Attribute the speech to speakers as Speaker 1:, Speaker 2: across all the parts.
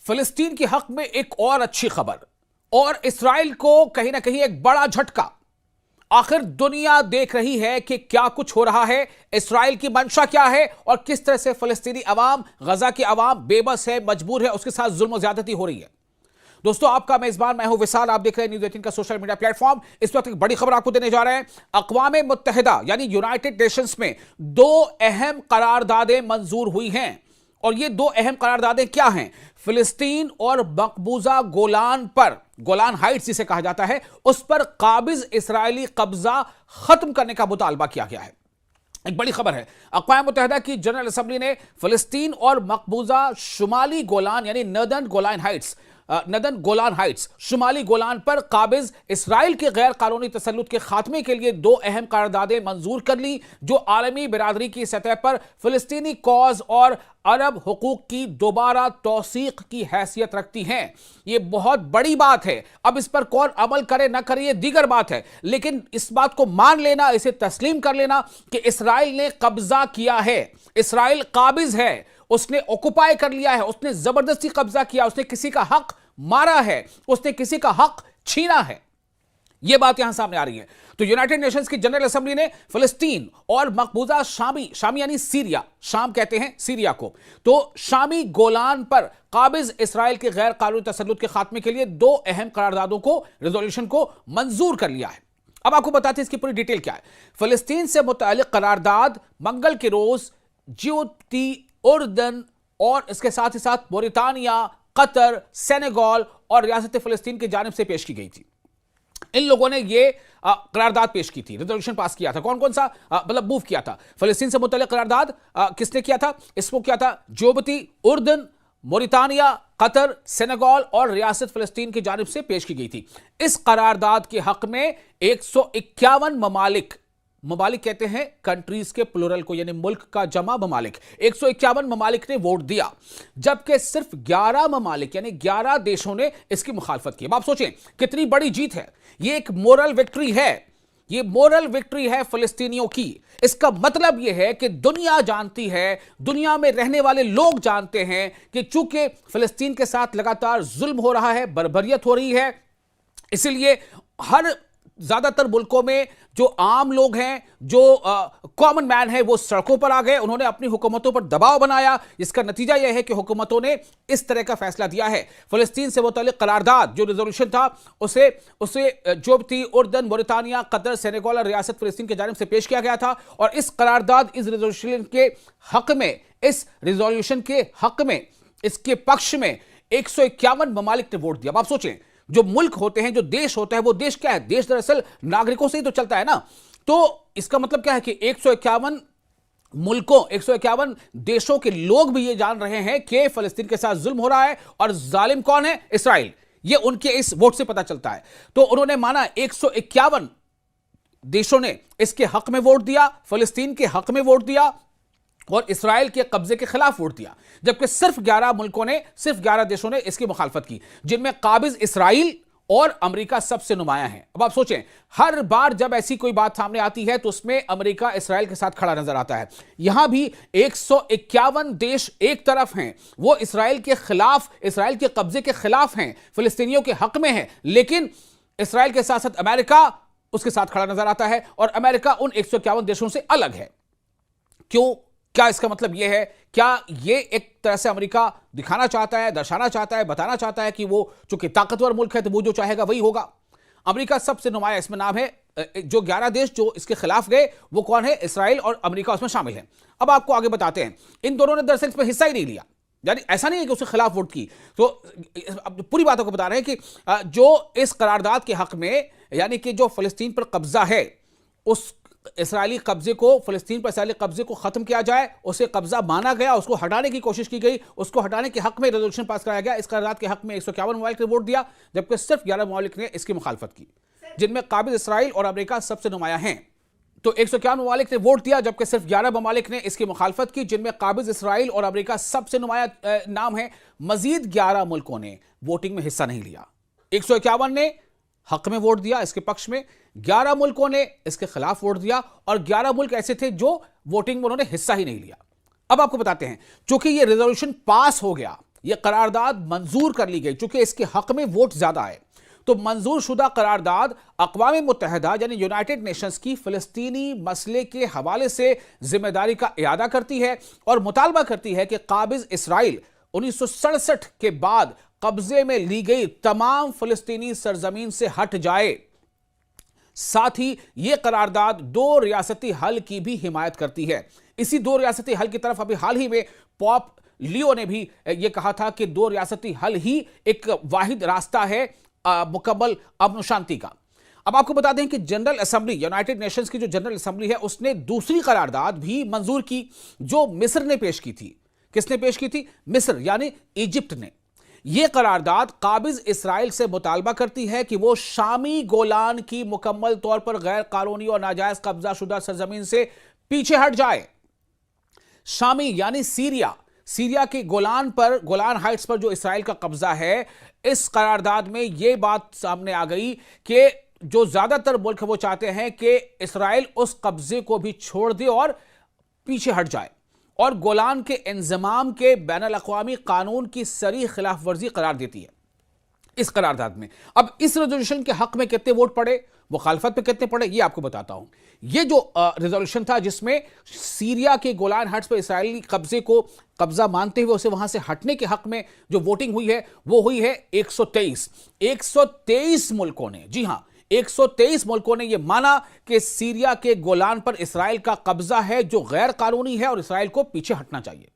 Speaker 1: फिलिस्तीन के हक में एक और अच्छी खबर और इसराइल को कहीं ना कहीं एक बड़ा झटका। आखिर दुनिया देख रही है कि क्या कुछ हो रहा है, इसराइल की मंशा क्या है और किस तरह से फिलिस्तीनी अवाम, गजा की अवाम बेबस है, मजबूर है, उसके साथ जुल्म ज्यादती हो रही है। दोस्तों, आपका मेजबान मैं हूं विशाल, आप देख रहे हैं न्यूज़ 18 का सोशल मीडिया प्लेटफॉर्म। इस वक्त एक बड़ी खबर आपको देने जा रहे हैं। अक़वाम मुत्तहिदा यानी यूनाइटेड नेशंस में दो अहम करारदादें मंजूर हुई हैं और ये दो अहम करारदादें क्या हैं? फिलिस्तीन और मकबूजा गोलान पर, गोलान हाइट्स जिसे कहा जाता है, उस पर काबिज इस्राएली कब्जा खत्म करने का मुतालबा किया गया है। एक बड़ी खबर है। अक़वाम मुत्तहिदा की जनरल असेंबली ने फिलिस्तीन और मकबूजा शुमाली गोलान यानी नदन गोलान हाइट्स शुमाली गोलान पर काबिज इसराइल के गैर कानूनी तसल्लुत के खात्मे के लिए दो अहम करारदादें मंजूर कर ली, जो आलमी बिरादरी की सतह पर फिलिस्तीनी कॉज और अरब हुकूक की दोबारा तौसीक की हैसियत रखती हैं। यह बहुत बड़ी बात है। अब इस पर कौन अमल करे ना करे ये दीगर बात है, लेकिन इस बात को मान लेना, इसे तस्लीम कर लेना कि इसराइल ने कब्जा किया है, इसराइल काबिज है, उसने ऑक्युपाई कर लिया है, उसने जबरदस्ती कब्जा किया, उसने किसी का हक मारा है, उसने किसी का हक छीना है। यह बात यहां सामने आ रही है। तो यूनाइटेड नेशंस की जनरल असेंबली ने फिलिस्तीन और मकबूजा शामी यानी सीरिया, शाम कहते हैं सीरिया को, तो शामी गोलान पर काबिज इसराइल के गैर कानूनी तसल्लुत के खात्मे के लिए दो अहम करारदादों को, रेजोल्यूशन को मंजूर कर लिया है। अब आपको बताते हैं इसकी पूरी डिटेल क्या है। फिलिस्तीन से मुताल्लिक करारदाद मंगल के रोज जिबूती, उर्दन और इसके साथ ही साथ मोरितानिया, कतर, सेनेगल और रियासत फिलिस्तीन की जानिब से पेश की गई थी। इन लोगों ने यह करारदाद पेश की थी, रेजोल्यूशन पास किया था। कौन कौन सा मतलब मूव किया था? फिलिस्तीन से मुतल्लिक करारदाद किसने किया था? इसको किया था जिबूती, उर्दन, मोरितानिया, कतर, सेनेगल और रियासत फिलिस्तीन की जानिब से पेश की गई थी। इस करारदाद के हक में 151 ममालिक कहते हैं कंट्रीज के प्लूरल को, यानी मुल्क का जमा ममालिक, 151 ममालिक ने वोट दिया, जबकि सिर्फ 11 ममालिक यानी 11 देशों ने इसकी मुखालफत की। अब आप सोचें कितनी बड़ी जीत है। यह एक मोरल विक्ट्री है, यह मोरल विक्ट्री है फिलिस्तीनियों की। इसका मतलब यह है कि दुनिया जानती है, दुनिया में रहने वाले लोग जानते हैं कि चूंकि फिलिस्तीन के साथ लगातार जुल्म हो रहा है, बर्बरियत हो रही है, इसलिए हर ज्यादातर मुल्कों में जो आम लोग हैं, जो कॉमन मैन है, वो सड़कों पर आ गए। उन्होंने अपनी हुकूमतों पर दबाव बनाया। इसका नतीजा यह है कि हुकूमतों ने इस तरह का फैसला दिया है। फिलिस्तीन से मुताल्लिक करारदाद जो रेजोल्यूशन था, उसे जिबूती, उर्दन, मोरितानिया, कतर, सेनेगल और रियासत फिलिस्तीन की जानिब से पेश किया गया था। और इस करारदाद, इस रेजोल्यूशन के हक में, इसके पक्ष में 151 ममालिक ने वोट दिया। अब आप सोचें, जो मुल्क होते हैं, जो देश होता है, वो देश क्या है? देश दरअसल नागरिकों से ही तो चलता है ना। तो इसका मतलब क्या है कि 151 मुल्कों, 151 देशों के लोग भी ये जान रहे हैं कि फिलिस्तीन के साथ जुल्म हो रहा है और जालिम कौन है? इसराइल। ये उनके इस वोट से पता चलता है। तो उन्होंने माना, 151 देशों ने इसके हक में वोट दिया, फिलिस्तीन के हक में वोट दिया और इसराइल के कब्जे के खिलाफ वोट दिया, जबकि सिर्फ 11 देशों ने इसकी मुखालफत की, जिनमें काबिज इसराइल और अमेरिका सबसे नुमाया है। अब आप सोचें, हर बार जब ऐसी कोई बात सामने आती है तो उसमें अमेरिका इसराइल के साथ खड़ा नजर आता है। यहां भी 151 देश एक तरफ हैं, वो इसराइल के खिलाफ, इसराइल के कब्जे के खिलाफ हैं, फिलिस्तीनियों के हक में हैं, लेकिन इसराइल के साथ साथ अमेरिका उसके साथ खड़ा नजर आता है और अमेरिका उन 151 देशों से अलग है। क्यों? क्या इसका मतलब यह है? क्या यह एक तरह से अमेरिका दिखाना चाहता है, दर्शाना चाहता है, बताना चाहता है कि वो चूंकि ताकतवर मुल्क है तो वो जो चाहेगा वही होगा? अमेरिका सबसे नुमाया इसमें नाम है। जो 11 देश जो इसके खिलाफ गए वो कौन है? इसराइल और अमेरिका उसमें शामिल है। अब आपको आगे बताते हैं, इन दोनों ने दरअसल इसमें हिस्सा ही नहीं लिया, यानी ऐसा नहीं है कि उसके खिलाफ वोट की। तो अब पूरी बातों को बता रहे हैं कि जो इस करारदाद के हक में, यानी कि जो फिलिस्तीन पर कब्जा है, उस इसराइली कब्जे को, फिलिस्तीन पर इसराइली कब्जे को खत्म किया जाए, उसे कब्जा माना गया, उसको हटाने की कोशिश की गई, उसको हटाने के हक में रेजोल्यूशन पास कराया गया। इस करारदाद के हक में 151 ममालिक ने वोट दिया, जबकि सिर्फ 11 ममालिक ने इसकी मुखालफत की, जिनमें काबिज इसराइल और अमेरिका सबसे नुमाया हैं। तो 151 ममालिक ने वोट दिया, जबकि सिर्फ 11 ममालिक ने इसकी मुखालफत की, जिनमें काबिज इसराइल और अमेरिका सबसे नुमाया नाम है। मजीद 11 मुल्कों ने वोटिंग में हिस्सा नहीं लिया। 151 ने हक में वोट दिया इसके पक्ष में, 11 मुल्कों ने इसके खिलाफ वोट दिया और 11 मुल्क ऐसे थे जो वोटिंग में उन्होंने हिस्सा ही नहीं लिया। अब आपको बताते हैं, चूंकि ये रेजोल्यूशन पास हो गया, यह करारदाद मंजूर कर ली गई चूंकि इसके हक में वोट ज्यादा है। तो मंजूर शुदा करारदाद अक़वाम मुत्तहिदा यानी यूनाइटेड नेशंस की फ़लस्तीनी मसले के हवाले से जिम्मेदारी का इरादा करती है और मुतालबा करती है कि काबिज इसराइल 1967 के बाद कब्जे में ली गई तमाम फ़लस्तीनी सरजमीन से हट जाए। साथ ही यह करारदाद दो रियासती हल की भी हिमायत करती है। इसी दो रियासती हल की तरफ अभी हाल ही में पॉप लियो ने भी यह कहा था कि दो रियासती हल ही एक वाहिद रास्ता है मुकम्मल अमन शांति का। अब आपको बता दें कि जनरल असेंबली, यूनाइटेड नेशंस की जो जनरल असेंबली है, उसने दूसरी करारदाद भी मंजूर की जो मिस्र ने पेश की थी। किसने पेश की थी? मिस्र यानी इजिप्ट ने। यह करारदाद काबिज इसराइल से मुतालबा करती है कि वो शामी गोलान की मुकम्मल तौर पर गैर कानूनी और नाजायज कब्जा शुदा सरजमीन से पीछे हट जाए। शामी यानी सीरिया के गोलान हाइट्स पर जो इसराइल का कब्जा है, इस करारदाद में यह बात सामने आ गई कि जो ज्यादातर मुल्क वो चाहते हैं कि इसराइल उस कब्जे को भी छोड़ दे और पीछे हट जाए और गोलान के इंजमाम के बैनुल अक़वामी कानून की सरी खिलाफ वर्जी करार देती है इस करारदाद में। अब इस रेजोल्यूशन के हक में कितने वोट पड़े, मुखालफत पे कितने पड़े, ये आपको बताता हूं। ये जो रेजोल्यूशन था जिसमें सीरिया के गोलान हाइट्स पर इसराइली कब्जे को कब्जा मानते हुए उसे वहां से हटने के हक में जो वोटिंग हुई है वो हुई है 123 मुल्कों ने, जी हां 123 मुल्कों ने यह माना कि सीरिया के गोलान पर इसराइल का कब्जा है जो गैर कानूनी है और इसराइल को पीछे हटना चाहिए।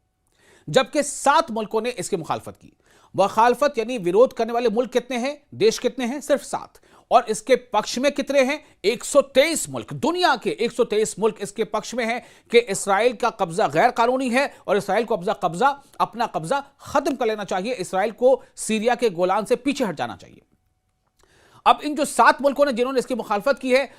Speaker 1: जबकि 7 मुल्कों ने इसकी मुखालफत की। मुखालफत यानी विरोध करने वाले मुल्क कितने हैं, देश कितने हैं? सिर्फ 7। और इसके पक्ष में कितने हैं? 123 मुल्क। दुनिया के 123 मुल्क इसके पक्ष में हैं कि इसराइल का कब्जा गैर कानूनी है और इसराइल को अपना कब्जा खत्म कर लेना चाहिए। इसराइल को सीरिया के गोलान से पीछे हट जाना चाहिए। अब इन जो 7 मुल्कों ने जिन्होंने इसकी मुखालफत की है,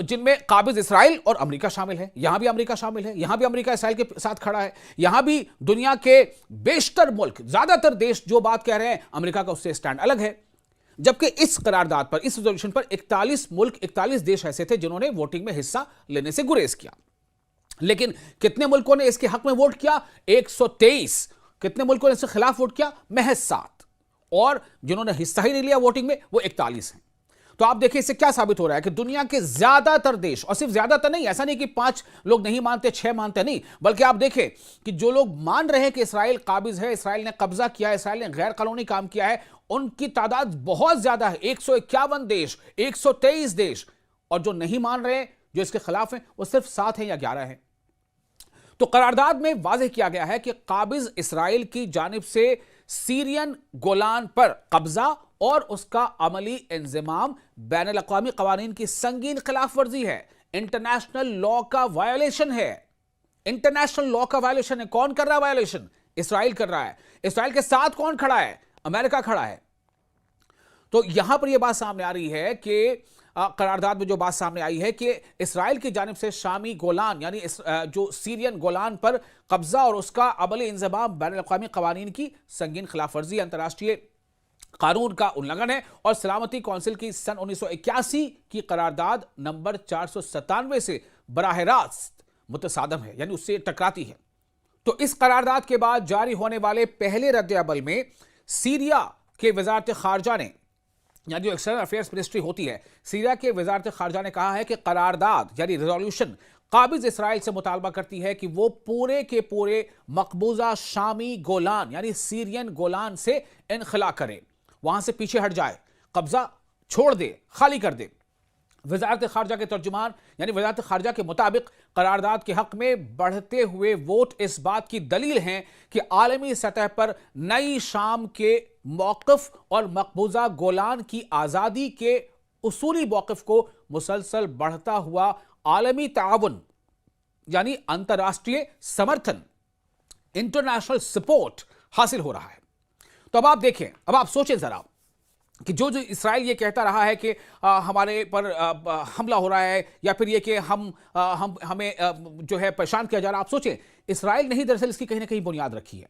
Speaker 1: जिनमें काबिज इसराइल और अमेरिका शामिल है, यहां भी अमेरिका शामिल है, यहां भी अमेरिका इसराइल के साथ खड़ा है, यहां भी दुनिया के बेशतर मुल्क, ज्यादातर देश जो बात कह रहे हैं अमेरिका का उससे स्टैंड अलग है। जबकि इस करारदाद पर, इस रेजोल्यूशन पर 41 देश ऐसे थे जिन्होंने वोटिंग में हिस्सा लेने से गुरेज किया। लेकिन कितने मुल्कों ने इसके हक में वोट किया? 123। कितने मुल्कों ने इसके खिलाफ वोट किया? महज 7। और जिन्होंने हिस्सा ही नहीं लिया वोटिंग में वो 41 हैं। तो आप देखिए इससे क्या साबित हो रहा है कि दुनिया के ज्यादातर देश, और सिर्फ ज्यादातर नहीं, ऐसा नहीं कि 5 लोग नहीं मानते, 6 मानते, नहीं, बल्कि आप देखें कि जो लोग मान रहे हैं कि इसराइल काबिज है, इसराइल ने कब्जा किया है, इसराइल ने गैर कानूनी काम किया है, उनकी तादाद बहुत ज्यादा है। 151 देश, 123 देश। और जो नहीं मान रहे, जो इसके खिलाफ हैं, वो सिर्फ 7 हैं या 11 हैं। तो करारदाद में वाज़ेह किया गया है कि काबिज इसराइल की जानिब से सीरियन गोलान पर कब्जा और उसका अमली इंजमाम बैनुल अक़वामी क़वानीन की संगीन खिलाफ वर्जी है, इंटरनेशनल लॉ का वायोलेशन है। इंटरनेशनल लॉ का वायोलेशन है। कौन कर रहा है वायोलेशन? इसराइल कर रहा है। इसराइल के साथ कौन खड़ा है? अमेरिका खड़ा है। तो यहां पर यह बात सामने आ रही है कि करारदाद में जो बात सामने आई है कि इसराइल की जानिब से शामी गोलान यानी जो सीरियन गोलान पर कब्जा और उसका अमली इंजमाम बैनुल अक़वामी क़वानीन की संगीन खिलाफ वर्जी, अंतर्राष्ट्रीय कानून का उल्लंघन है और सलामती कौंसिल की सन 1981 की करारदाद नंबर 497 से बराह रास्त मुतसादम है, यानी उससे टकराती है। तो इस करारदाद के बाद जारी होने वाले पहले रद्द-ए-अमल में सीरिया के वज़ारत ख़ारजा ने, यानी जो एक्सटर्नल अफेयर्स मिनिस्ट्री होती है, सीरिया के वज़ारत ख़ारजा ने कहा है कि करारदाद यानी रेजोल्यूशन काबिज इसराइल से मुतालबा करती है कि वो पूरे के पूरे मकबूजा शामी गोलान यानी सीरियन गोलान से इनखला करे, वहां से पीछे हट जाए, कब्जा छोड़ दे, खाली कर दे। वज़ारत ख़ारजा के तर्जुमान यानी वज़ारत ख़ारजा के मुताबिक करारदाद के हक में बढ़ते हुए वोट इस बात की दलील हैं कि आलमी सतह पर नई शाम के मौक़िफ़ और मकबूजा गोलान की आज़ादी के उसूली मौक़िफ़ को मुसलसल बढ़ता हुआ आलमी ताउन यानी अंतर्राष्ट्रीय समर्थन, इंटरनेशनल सपोर्ट हासिल हो रहा है। तो अब आप देखें, अब आप सोचें जरा कि जो इसराइल ये कहता रहा है कि हमारे पर हमला हो रहा है या फिर ये कि हमें जो है परेशान किया जा रहा है, आप सोचें इसराइल ने ही दरअसल इसकी कहीं ना कहीं बुनियाद रखी है।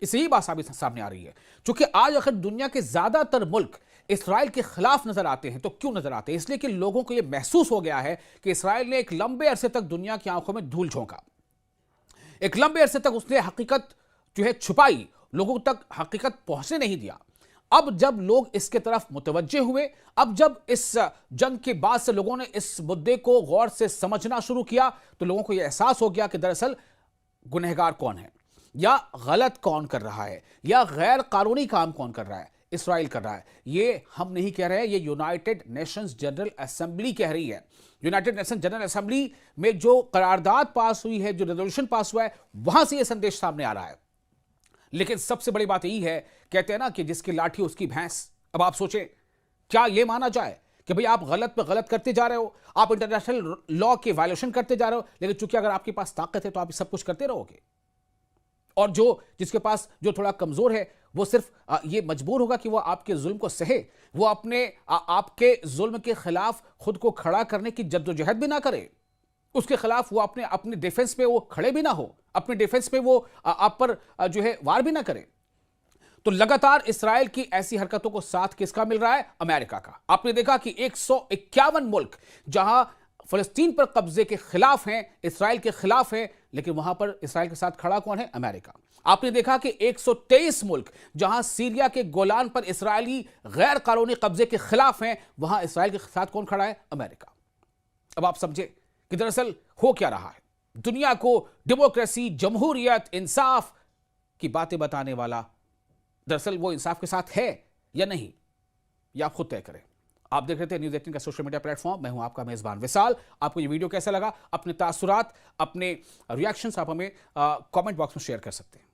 Speaker 1: इससे ही बात सामने आ रही है। क्योंकि आज अगर दुनिया के ज्यादातर मुल्क इसराइल के खिलाफ नजर आते हैं तो क्यों नजर आते हैं? इसलिए कि लोगों को यह महसूस हो गया है कि इसराइल ने एक लंबे अरसे तक दुनिया की आंखों में धूल झोंका, एक लंबे अरसे तक उसने हकीकत जो है छुपाई लोगों तक हकीकत पहुंचने नहीं दिया। अब जब लोग इसके तरफ मुतवज्जे हुए, अब जब इस जंग के बाद से लोगों ने इस मुद्दे को गौर से समझना शुरू किया, तो लोगों को यह एहसास हो गया कि दरअसल गुनहगार कौन है, या गलत कौन कर रहा है, या गैर कानूनी काम कौन कर रहा है। इसराइल कर रहा है। ये हम नहीं कह रहे हैं, ये यूनाइटेड नेशंस जनरल असेंबली कह रही है। यूनाइटेड नेशंस जनरल असेंबली में जो करारदाद पास हुई है, जो रेजोल्यूशन पास हुआ है, वहां से ये संदेश सामने आ रहा है। लेकिन सबसे बड़ी बात यही है, कहते हैं ना कि जिसकी लाठी उसकी भैंस। अब आप सोचें, क्या यह माना जाए कि भाई आप गलत पे गलत करते जा रहे हो, आप इंटरनेशनल लॉ के वायलेशन करते जा रहे हो, लेकिन चूंकि अगर आपके पास ताकत है तो आप सब कुछ करते रहोगे, और जिसके पास जो थोड़ा कमजोर है वो सिर्फ ये मजबूर होगा कि वो आपके जुल्म को सहे, वो आपके जुल्म के खिलाफ खुद को खड़ा करने की जद्दोजहद भी ना करे, उसके खिलाफ वो अपने डिफेंस में वो खड़े भी ना हो, अपने डिफेंस में वो आप पर जो है वार भी ना करे। तो लगातार इसराइल की ऐसी हरकतों को साथ किसका मिल रहा है? अमेरिका का। आपने देखा कि 151 मुल्क जहां फलस्तीन पर कब्जे के खिलाफ हैं, इसराइल के खिलाफ हैं, लेकिन वहां पर इसराइल के साथ खड़ा कौन है? अमेरिका। आपने देखा कि 123 मुल्क जहां सीरिया के गोलान पर इसराइली गैर कानूनी कब्जे के खिलाफ हैं, वहां इसराइल के साथ कौन खड़ा है? अमेरिका। अब आप समझे कि दरअसल हो क्या रहा है। दुनिया को डेमोक्रेसी, जमहूरियत, इंसाफ की बातें बताने वाला दरअसल वो इंसाफ के साथ है या नहीं, यह आप खुद तय करें। आप देख रहे थे न्यूज़ 18 का सोशल मीडिया प्लेटफॉर्म। मैं हूं आपका मेजबान विशाल। आपको ये वीडियो कैसा लगा? अपने तासुरात, अपने रिएक्शंस आप हमें कमेंट बॉक्स में शेयर कर सकते हैं।